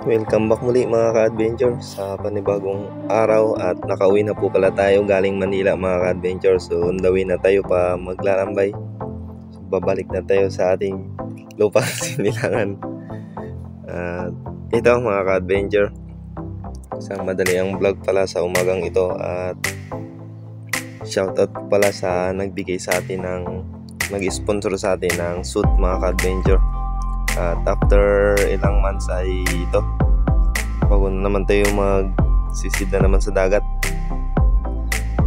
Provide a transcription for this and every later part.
Welcome back muli mga ka-adventure sa panibagong araw at nakauwi na po pala tayo galing Manila mga ka-adventure. So on the way na tayo pa maglalambay. So, babalik na tayo sa ating lupang sinilangan. Ito mga ka-adventure, isang madaliang vlog pala sa umagang ito at shoutout pala sa nagbigay sa atin ng nag-sponsor sa atin ng suit mga ka-adventure. At after ilang months ay ito, bago na naman tayo magsisid na naman sa dagat.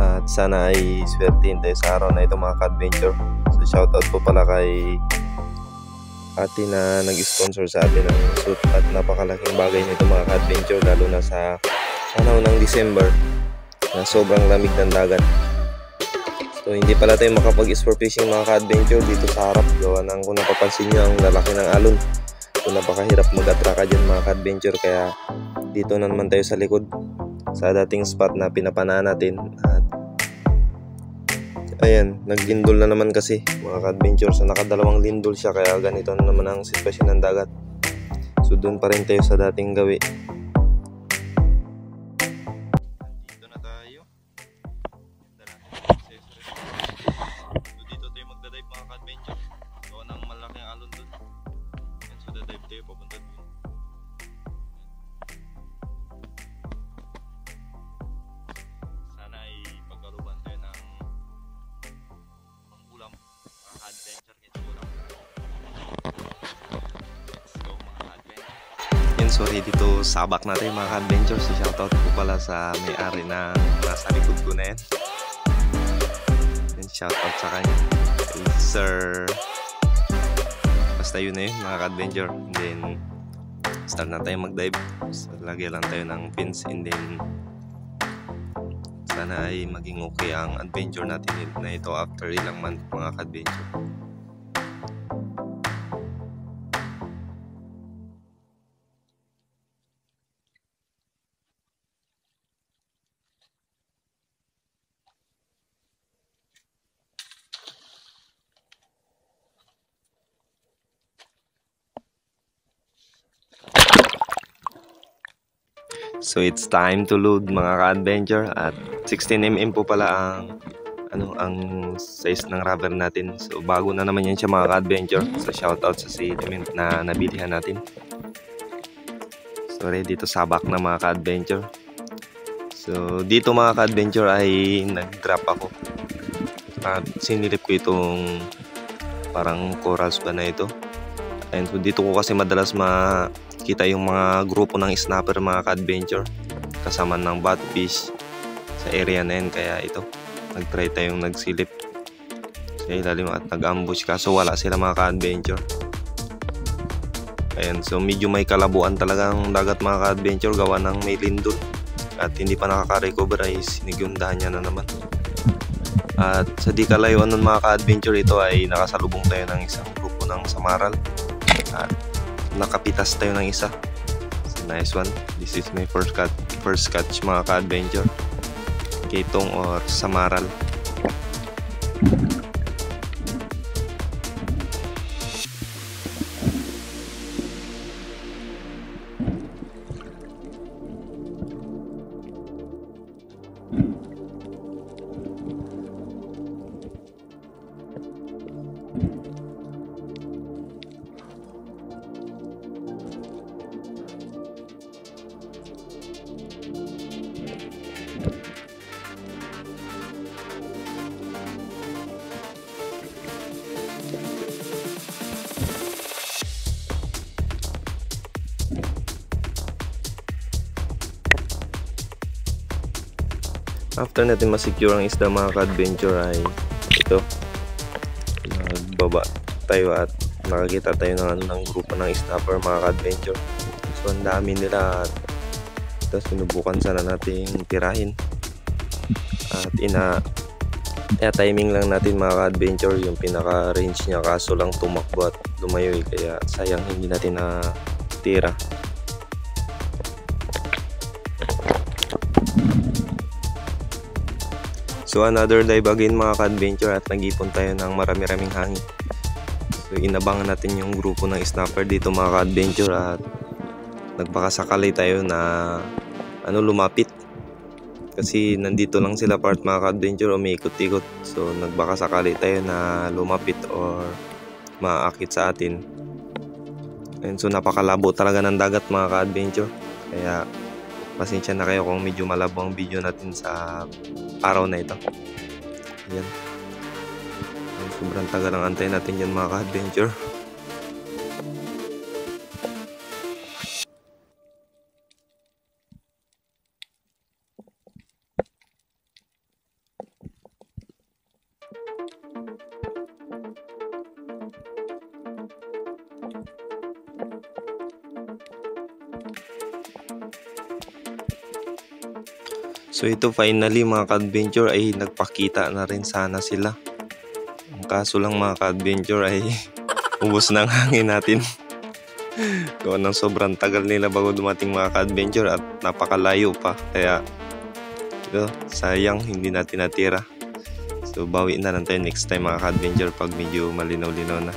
At sana ay swertihin tayo sa araw na ito mga ka-adventure. So shoutout po pala kay ate na nag-sponsor sa atin ng suit. At napakalaking bagay nito mga ka-adventure, lalo na sa panahon ng December na sobrang lamig ng dagat. So hindi pala tayo makapag-sport fishing mga ka-adventure dito sa harap, gawa ng kung napapansin nyo ang lalaki ng alon. So napakahirap mag-atraka dyan mga ka-adventure, kaya dito na naman tayo sa likod sa dating spot na pinapanaan natin. At ayan, naglindol na naman kasi mga ka-adventure. So nakadalawang lindol siya, kaya ganito na naman ang sitwasyon ng dagat. So doon pa rin tayo sa dating gawi. Sorry, dito sabak natin mga ka-adventure. So shoutout po pala sa may-ari na nasa likod ko na yan. And shoutout sa kanya, kay Sir. Basta yun na yun mga ka-adventure. And then start na tayo mag-dive. So, lagyan lang tayo ng pins. And then sana ay maging okay ang adventure natin na ito after ilang month mga ka-adventure. So it's time to load mga ka-adventure, at 16mm po pala ang size ng rubber natin. So bago na naman yan siya mga ka-adventure. So shoutout sa sediment na nabilihan natin. So ready to sabak na mga ka-adventure. So dito mga ka-adventure ay nag-drop ako. At sinilip ko itong parang chorus ba na ito. And so dito ko kasi madalas kita yung mga grupo ng snapper mga ka-adventure kasama ng botfish sa area na yan, kaya ito nagtry tayong nagsilip sa ilalim at nag-ambush, kaso wala sila mga ka-adventure. Ayan, so medyo may kalabuan talaga ang dagat mga ka-adventure, gawa ng may lindol at hindi pa nakaka-recover ay sinigundahan niya na naman. At sa di kalayuan nun mga ka-adventure, ito ay nakasalubong tayo ng isang grupo ng samaral at nakapitas tayo ng isa. So, nice one. This is my first catch mga ka-adventure, kitong or samaral. After natin ma-secure ang isda mga ka-adventure ay ito, nagbaba tayo at nakakita tayo ng grupo ng snapper mga ka-adventure. So ang dami nila at ito sinubukan sana nating tirahin at timing lang natin mga ka-adventure yung pinaka range niya, kaso lang tumakbo at lumayo kaya sayang hindi natin na tira. So another dive again mga ka-adventure, at nag-ipon tayo ng marami-raming hangin. So inabangan natin yung grupo ng snapper dito mga ka-adventure, at nagbakasakali tayo na lumapit. Kasi nandito lang sila part mga ka-adventure, umiikot-ikot. So nagbakasakali tayo na lumapit or maakit sa atin. And so napakalabo talaga ng dagat mga ka-adventure. Kaya pasensya na kayo kung medyo malabo ang video natin sa araw na ito. Ayan. Sobrang tagal ang antay natin yan mga ka-adventure. So ito finally mga ka-adventure ay nagpakita na rin sana sila. Ang kaso lang mga ka-adventure ay ubos ng hangin natin. Gawa ng sobrang tagal nila bago dumating mga ka-adventure at napakalayo pa. Kaya ito, sayang hindi natin natira. So bawi na lang tayo next time mga ka-adventure pag medyo malinaw-linaw na.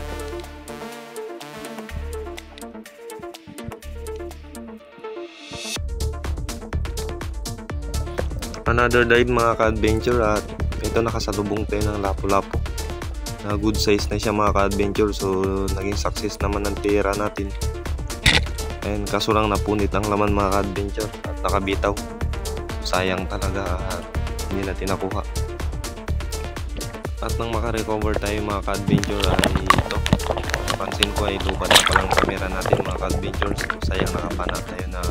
Another dive mga ka-adventure at ito nakasalubong tayo ng lapu-lapu na good size na siya mga ka-adventure. So naging success naman ang tira natin. And kaso lang napunit ang laman mga ka-adventure at nakabitaw. Sayang talaga at hindi natin nakuha. At nang makarecover tayo mga ka-adventure ay ito. Napansin ko ay lubat na palang camera natin mga ka-adventure. So, sayang nakapana tayo na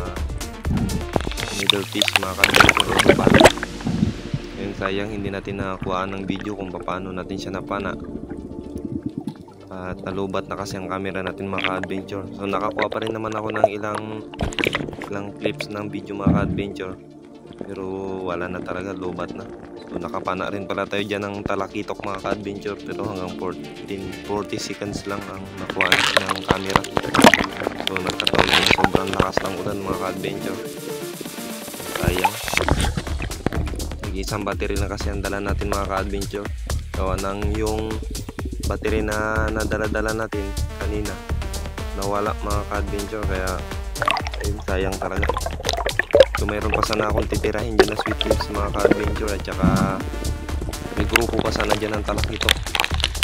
middle fish mga ka-adventure. Yun, sayang hindi natin nakakuha ng video kung paano natin siya napana. At nalubat na kasi ang camera natin mga ka-adventure. So nakakuha pa rin naman ako ng ilang clips ng video mga ka-adventure. Pero wala na talaga, lubat na. So nakapana rin pala tayo dyan ng talakitok mga ka-adventure. Pero hanggang 40 seconds lang ang nakuha ng camera. So nagkataon na sobrang lakas ng ulan mga ka-adventure. Sayang. Isang battery lang kasi ang dala natin mga ka-adventure. Gawa ng yung battery na nadala-dala natin kanina nawala mga ka-adventure. Kaya ayun, sayang talaga. So mayroon pa sana akong titirahin dyan na sweet lips mga ka-adventure. At saka may grupo pa sana dyan ng talakitok.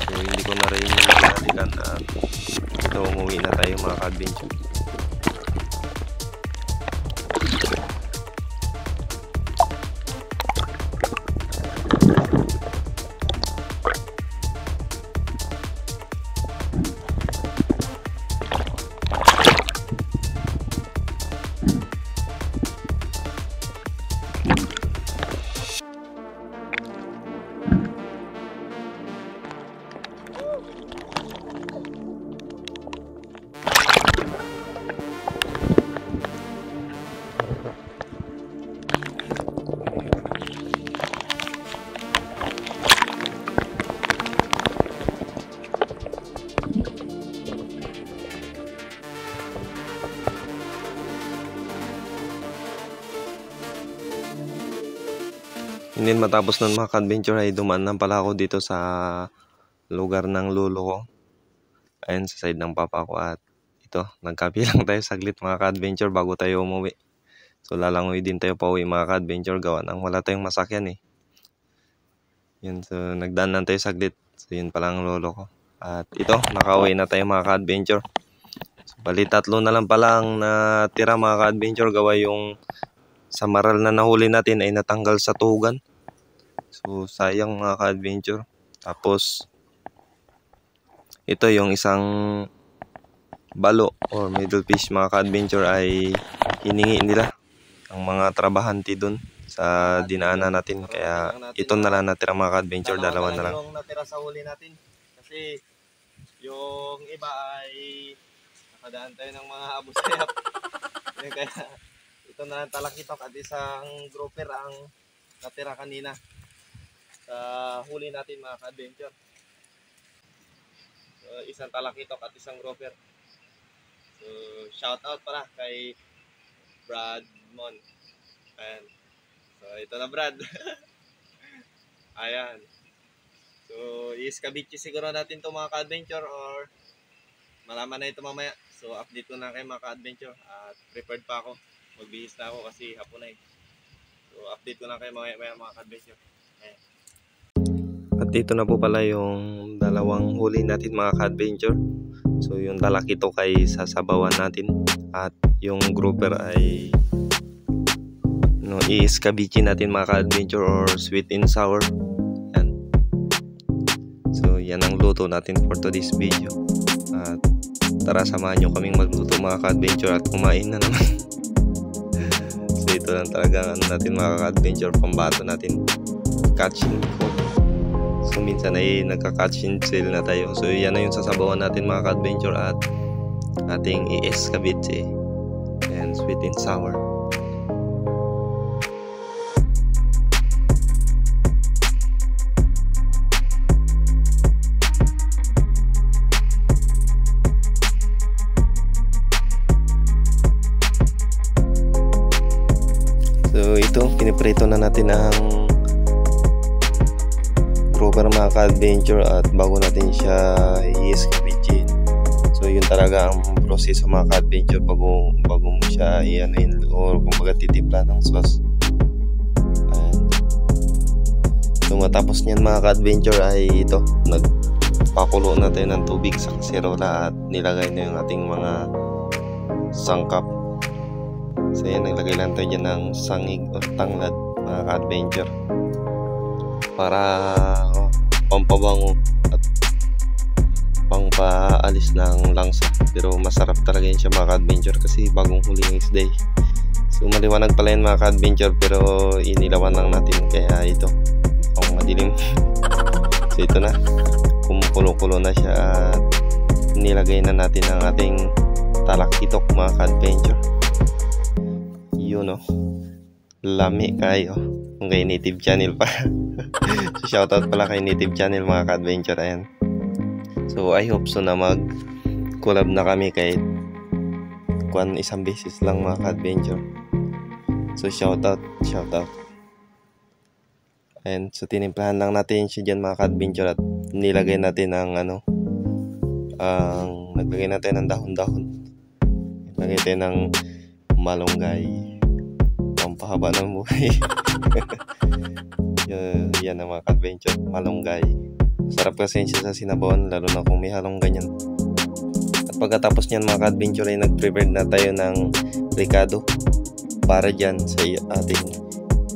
So hindi ko na rin nalikan at ito umuwi na tayo mga ka-adventure. And then matapos nun mga ka-adventure ay dumaan lang pala ako dito sa lugar ng lolo ko. Ayun sa side ng papa ko at ito, nagkape lang tayo saglit mga ka-adventure bago tayo umuwi. So lalangoy din tayo pa uwi mga ka-adventure gawa nang wala tayong masakyan eh. Yun, so nagdaan lang tayo saglit. So yun pala ang lolo ko. At ito, nakauwi na tayo mga ka-adventure. So, bali 3 na lang pala ang natira mga ka-adventure gawa yung sa maral na nahuli natin ay natanggal sa tugan. So sayang mga ka-adventure. Tapos ito yung isang balo or middle fish mga ka-adventure ay hiningi nila ang mga trabahante dun sa dinaanan natin. Kaya ito na lang natira mga ka-adventure, dalawa na lang yung natira sa huli natin. Kasi yung iba ay nakadaan tayo ng mga abusayap. Kaya ito na lang talakitok at isang grouper ang natira kanina sa huli natin mga ka-adventure. So, isang talakitok at isang grouper. So shout out pala kay Brad Mon. Ayan. So ito na Brad. Ayan. So iskabichi siguro natin to mga ka-adventure or malaman na ito mamaya. So update ko na kayo mga ka-adventure at prepared pa ako. Magbihis na ako kasi hapon na eh. So update ko na kayo mga ka-adventure. Ayan. At dito na po pala yung dalawang huli natin mga ka-adventure. So yung lalaki to kay sasabawan natin at yung grouper ay i-escabeche natin mga ka-adventure or sweet and sour. Yan. So yan ang luto natin for today's video. At tara samahan nyo kaming magluto mga ka-adventure at kumain na naman. So ito lang talaga natin mga ka-adventure, pambato natin, catching food. So minsan ay nagka-catching sale na tayo. So yan na yung sasabawan natin mga ka-adventure at ating i-escabeche and sweet and sour. So ito, piniprito na natin ang grouper mga ka-adventure at bago natin siya i-escabeche. So yun talaga ang proseso mga ka-adventure bago mo siya i-anuin or kumbaga titimpla ng sauce. Ayan. So matapos niyan mga ka-adventure ay ito, nagpakulo na tayo ng tubig sa kaserola at nilagay na yung ating mga sangkap. So yan, naglagay lang tayo dyan ng sangig o tanglad mga ka-adventure para pampabango at pangpaalis ng langsa. Pero masarap talaga yun siya mga ka-adventure kasi bagong huli ng isday. So maliwanag pala yun mga ka-adventure pero inilawan lang natin kaya ito pang madilim. So ito na, kumukulo-kulo na siya at nilagay na natin ang ating talakitok mga ka-adventure. Yun o, lami kayo kung kay Native Channel pa. So shoutout pala kay Native Channel mga ka-adventure. Ayan. So I hope so na mag collab na kami kahit isang beses lang mga ka-adventure. So shoutout. Ayan, so tinimplahan lang natin siya dyan mga ka-adventure at nilagay natin ang naglagay natin ng dahon-dahon. Naglagay tayo ng malunggay, pampahaba ng buhay. Yan ang mga ka-adventure, malunggay. Sarap kasi siya sa sinabawan lalo na kung may halong ganyan. At pagkatapos niyan mga ka-adventure ay nag-prepare na tayo ng ricado para dyan sa ating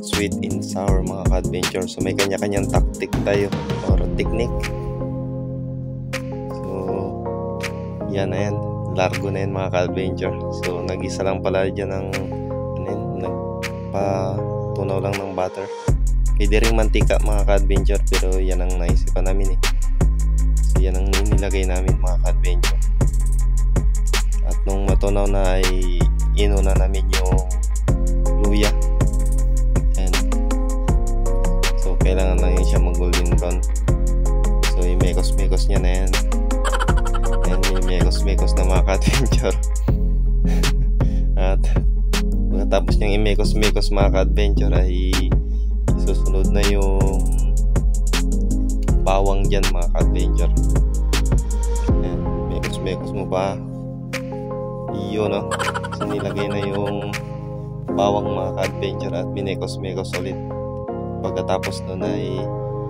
sweet and sour mga ka-adventure. So may kanya-kanyang tactic tayo or technique. So yan na yan, largo na yan mga ka-adventure. So nag-isa lang pala dyan ng nagpatunaw lang ng butter. Pwede ring mantika mga ka-adventure pero yan ang naisipan namin eh. So yan ang nilagay namin mga ka-adventure. At nung matunaw na ay inuna namin yung luya. And so kailangan lang yun siya mag golden brown. So i-mekos-mekos niya na yan. And i-mekos-mekos na mga ka-adventure. At pagkatapos niyang i-mekos-mekos mga ka-adventure ay susunod na yung bawang dyan mga ka-adventure. Ayan, mekos-mekos mo pa yun o. So nilagay na yung bawang mga ka-adventure at minekos-mekos ulit. Pagkatapos nun ay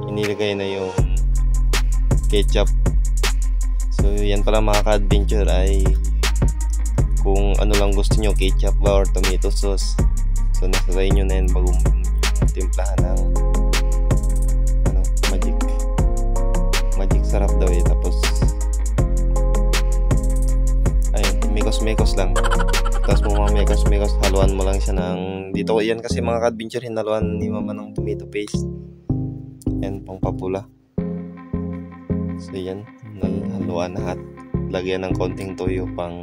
inilagay na yung ketchup. So yan pala mga ka-adventure ay kung ano lang gusto nyo, ketchup ba or tomato sauce. So nasa sa inyo na yan bago timplahan ng magic sarap daw eh. Tapos ayun, mekos lang. Tapos mo mekos, haluan mo lang siya ng dito yan kasi mga ka-adventure hinaluan ni mama ng tomato paste. Yan pang papula. So yan, haluan na at lagyan ng konting toyo pang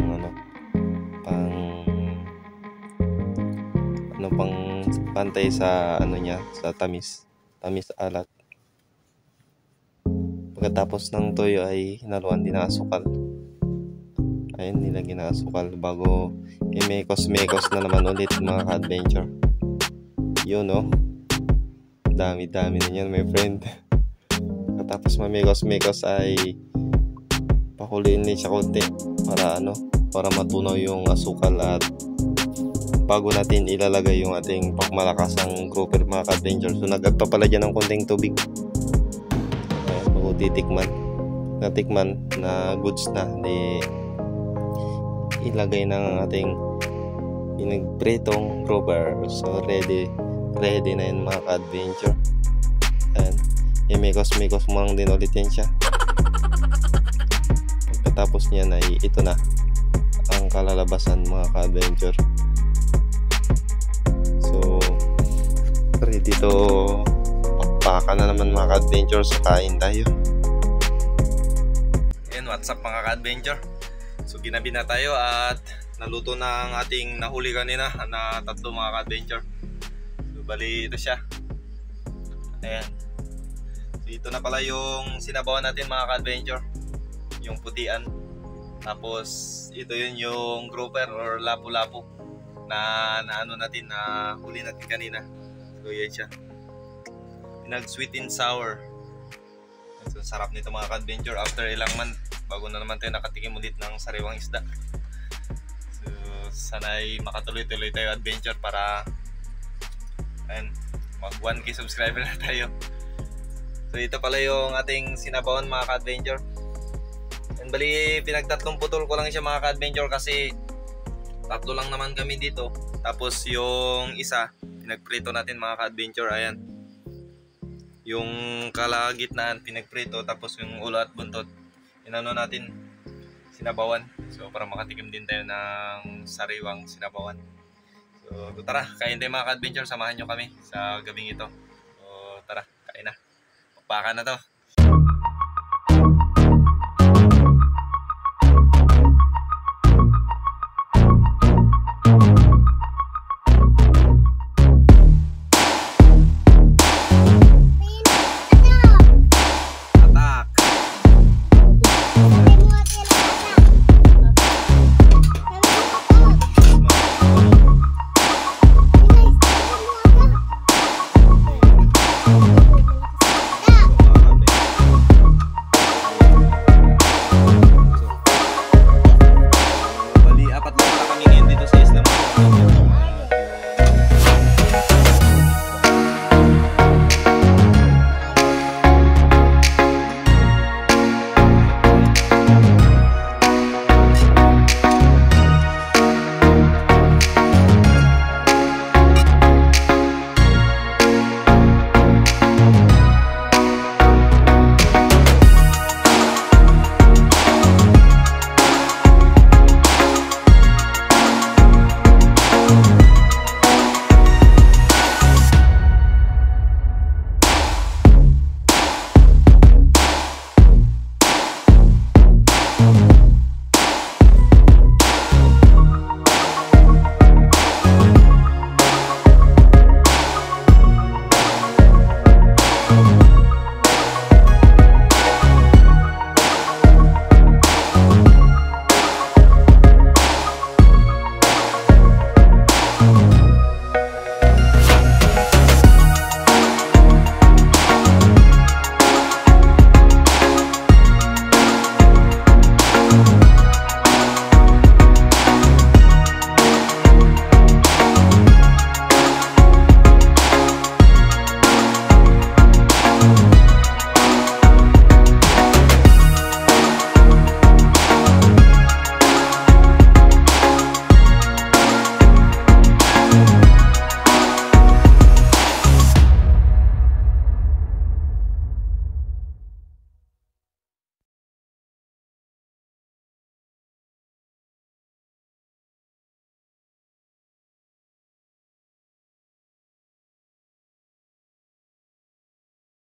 pantay sa niya, sa tamis alat. Pagkatapos ng toyo ay hinaluan din ng asukal. Ayun, nilagyan ng asukal bago i-mekos na naman ulit mga ka-adventure. Yun o, dami na yan my friend. Pagkatapos mamekos ay pakuliin din siya konti para para matunaw yung asukal at bago natin ilalagay yung ating pagmalakasang grouper mga ka-adventure. So nag-add pa pala dyan ng konting tubig. Bago natikman na goods na, di ilagay ng ating pinagpritong grouper. So ready na yun mga ka-adventure. And imikos-mikos mo lang din ulit yan siya. Pagkatapos niyan ay ito na ang kalalabasan mga ka-adventure. So ready to pakpakan na naman mga ka-adventure, sa kain tayo. Ayan, what's up mga ka-adventure. So ginabi na tayo at naluto na ang ating nahuli kanina na tatlo mga ka-adventure. So bali ito siya. Ayan. So ito na pala yung sinabawan natin mga ka-adventure, yung putian. Tapos ito yun yung grouper or lapu-lapu na ano natin, na huli natin kanina. So yan siya, pinag sweet and sour. So sarap nito mga ka-adventure, after ilang month bago na naman tayo nakatikim ulit ng sariwang isda. So sana'y makatuloy-tuloy tayo adventure para mag 1K subscriber na tayo. So ito pala yung ating sinabawan mga ka-adventure. And bali pinagtatlong putol ko lang siya mga ka-adventure kasi tatlo lang naman kami dito. Tapos yung isa pinagprito natin mga ka-adventure. Ayan, yung kalagitnaan pinagprito, tapos yung ulo at buntot inano natin, sinabawan. So para makatikim din tayo ng sariwang sinabawan. So tara, kain tayo mga ka-adventure, samahan nyo kami sa gabing ito. So tara, kain na, pakpakan na to.